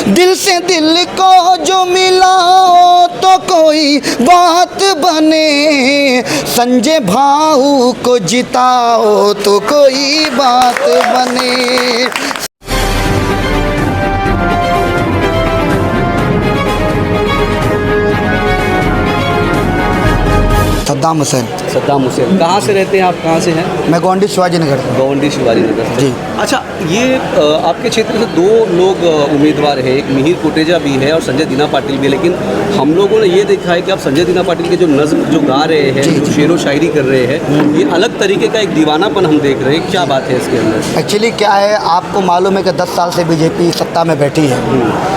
दिल से दिल को जो मिलाओ तो कोई बात बने, संजय भाऊ को जिताओ तो कोई बात बने। सद्दाम हुसैन। सद्दाम हुसैन कहाँ से रहते हैं आप, कहाँ से हैं? मैं गोंडी शिवाजी नगर से। गोंडी शिवाजी नगर से जी। अच्छा, ये आपके क्षेत्र से दो लोग उम्मीदवार हैं, एक मिहिर कोटेचा भी है और संजय दीना पाटिल भी है, लेकिन हम लोगों ने ये देखा है कि आप संजय दीना पाटिल के जो नज़्म जो गा रहे हैं, जो शेर व शायरी कर रहे हैं, ये अलग तरीके का एक दीवानापन हम देख रहे हैं। क्या बात है इसके अंदर? एक्चुअली क्या है, आपको मालूम है कि 10 साल से बीजेपी सत्ता में बैठी है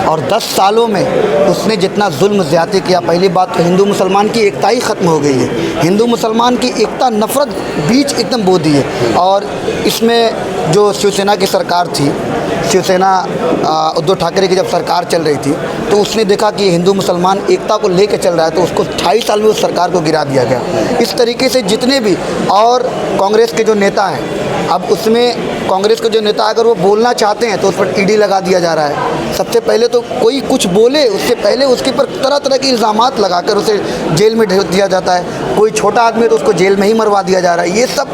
और 10 सालों में उसने जितना जुल्म ज़्यादती किया, पहली बात तो हिंदू मुसलमान की एकता ही ख़त्म हो गई है। हिंदू मुसलमान की एकता नफरत बीच एकदम बो दी है। और इसमें जो शिवसेना की सरकार थी, शिवसेना उद्धव ठाकरे की जब सरकार चल रही थी, तो उसने देखा कि हिंदू मुसलमान एकता को लेकर चल रहा है, तो उसको 28 साल में उस सरकार को गिरा दिया गया। इस तरीके से जितने भी, और कांग्रेस के जो नेता हैं, अब उसमें कांग्रेस के जो नेता अगर वो बोलना चाहते हैं तो उस पर ईडी लगा दिया जा रहा है। सबसे पहले तो कोई कुछ बोले उससे पहले उसके पर तरह तरह के इल्ज़ामात लगाकर उसे जेल में ढेर दिया जाता है। कोई छोटा आदमी तो उसको जेल में ही मरवा दिया जा रहा है। ये सब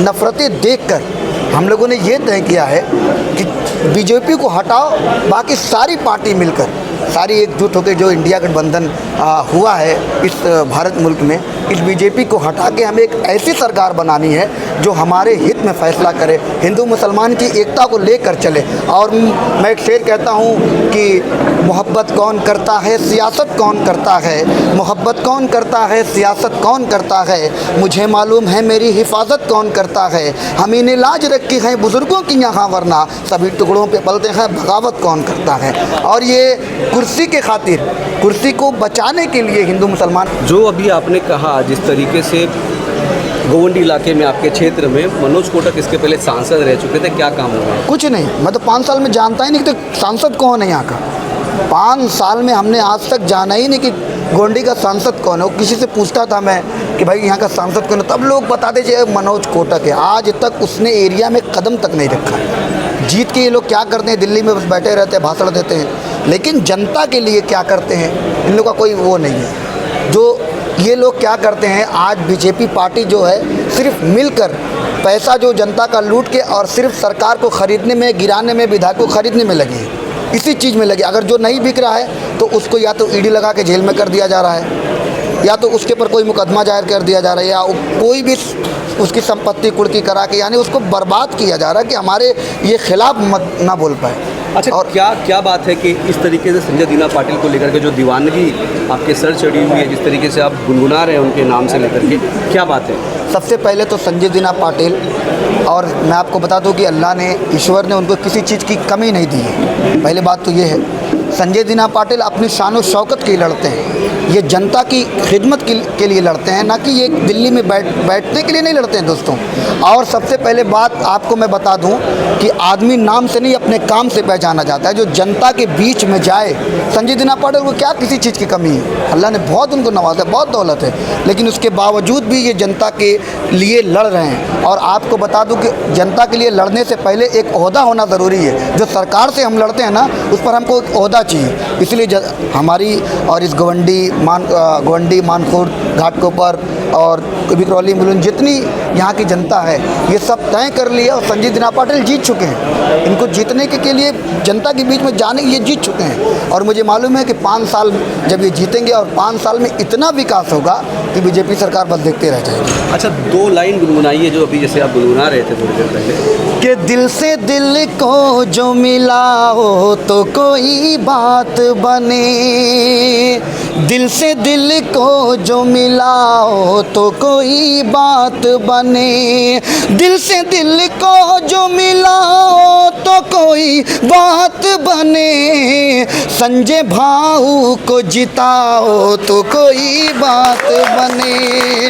नफ़रतें देखकर हम लोगों ने ये तय किया है कि बीजेपी को हटाओ, बाकी सारी पार्टी मिलकर, सारी एकजुट होकर जो इंडिया गठबंधन हुआ है इस भारत मुल्क में, इस बीजेपी को हटा के हमें एक ऐसी सरकार बनानी है जो हमारे हित में फ़ैसला करे, हिंदू मुसलमान की एकता को लेकर चले। और मैं एक शेर कहता हूँ कि मोहब्बत कौन करता है, सियासत कौन करता है, मोहब्बत कौन करता है, सियासत कौन करता है, मुझे मालूम है मेरी हिफाजत कौन करता है, हम इन्हें लाज रखी है बुज़ुर्गों की यहाँ, वरना सभी टुकड़ों पे पलते हैं, बगावत कौन करता है। और ये कुर्सी के खातिर, कुर्सी को बचाने के लिए हिंदू मुसलमान, जो अभी आपने कहा जिस तरीके से गोवंडी इलाके में आपके क्षेत्र में मनोज कोटक इसके पहले सांसद रह चुके थे, क्या काम हुआ? कुछ नहीं, मैं तो 5 साल में जानता ही नहीं कि तो सांसद कौन है यहाँ का। 5 साल में हमने आज तक जाना ही नहीं कि गोंडी का सांसद कौन है। वो किसी से पूछता था मैं कि भाई यहाँ का सांसद कौन है, तब लोग बताते थे मनोज कोटक है। आज तक उसने एरिया में कदम तक नहीं रखा। जीत के ये लोग क्या करते हैं, दिल्ली में बस बैठे रहते हैं, भाषण देते हैं, लेकिन जनता के लिए क्या करते हैं इन लोगों का कोई वो नहीं है। जो ये लोग क्या करते हैं, आज बीजेपी पार्टी जो है सिर्फ मिलकर पैसा जो जनता का लूट के और सिर्फ सरकार को ख़रीदने में, गिराने में, विधायक को ख़रीदने में लगी है, इसी चीज़ में लगी। अगर जो नहीं बिक रहा है तो उसको या तो ईडी लगा के जेल में कर दिया जा रहा है, या तो उसके ऊपर कोई मुकदमा जाहिर कर दिया जा रहा है, या कोई भी उसकी संपत्ति कुर्की करा के, यानी उसको बर्बाद किया जा रहा है कि हमारे ये खिलाफ मत ना बोल पाए। अच्छा, और क्या बात है कि इस तरीके से संजय दीना पाटिल को लेकर के जो दीवानगी आपके सर चढ़ी हुई है, जिस तरीके से आप गुनगुना रहे हैं उनके नाम से लेकर के, क्या बात है? सबसे पहले तो संजय दीना पाटिल, और मैं आपको बता दूं कि अल्लाह ने, ईश्वर ने उनको किसी चीज़ की कमी नहीं दी है। पहली बात तो ये है, संजय दीना पाटिल अपनी शान और शौकत के लिए लड़ते हैं, ये जनता की खिदमत के लिए लड़ते हैं, ना कि ये दिल्ली में बैठने के लिए नहीं लड़ते हैं दोस्तों। और सबसे पहले बात आपको मैं बता दूं कि आदमी नाम से नहीं अपने काम से पहचाना जाता है। जो जनता के बीच में जाए, संजय दीना पाटिल को क्या किसी चीज़ की कमी है, अल्लाह ने बहुत उनको नवाजा, बहुत दौलत है, लेकिन उसके बावजूद भी ये जनता के लिए लड़ रहे हैं। और आपको बता दूं कि जनता के लिए लड़ने से पहले एक ओहदा होना ज़रूरी है। जो सरकार से हम लड़ते हैं ना, उस पर हमको एक ओहदा चाहिए। इसलिए हमारी और इस गोवंडी मानखुर्द घाटकोपर और बिकरौली मुलुंड जितनी यहाँ की जनता है, ये सब तय कर लिया और संजय दीना पाटिल जीत चुके हैं। इनको जीतने के लिए जनता के बीच में जाने ये जीत चुके हैं। और मुझे मालूम है कि 5 साल जब ये जीतेंगे और 5 साल में इतना विकास होगा कि बीजेपी सरकार बस देखते रह जाएगी। अच्छा, 2 लाइन गुनगुनाइए जो अभी जैसे आप गुनगुना रहे थे थोड़ी देर पहले, कि दिल से दिल को जो मिला हो तो कोई बात बने, दिल से दिल को जो मिला हो तो कोई बात बने, दिल से दिल को जो मिला हो तो कोई बात बने, संजय भाऊ को जिताओ तो कोई बात बने।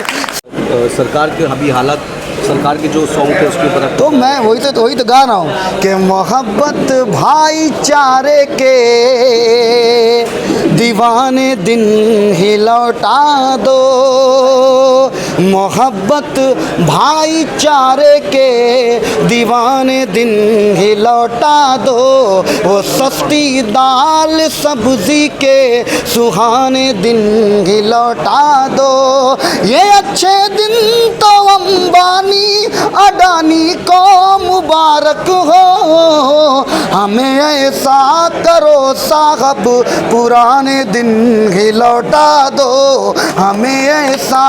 सरकार के अभी हालात, सरकार के जो सॉन्ग थे उसके ऊपर तो मैं वही तो गा रहा हूँ कि मोहब्बत भाईचारे के दीवाने दिन ही लौटा दो, मोहब्बत भाईचारे के दीवाने दिन ही लौटा दो, वो सस्ती दाल सब्जी के सुहाने दिन ही लौटा दो। ये अच्छे दिन तो अंबानी अडानी को मुबारक हो, हमें ऐसा करो साहब पुराने दिन ही लौटा दो, हमें ऐसा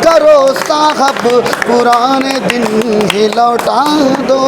करो साहब पुराने दिन ही लौटा दो।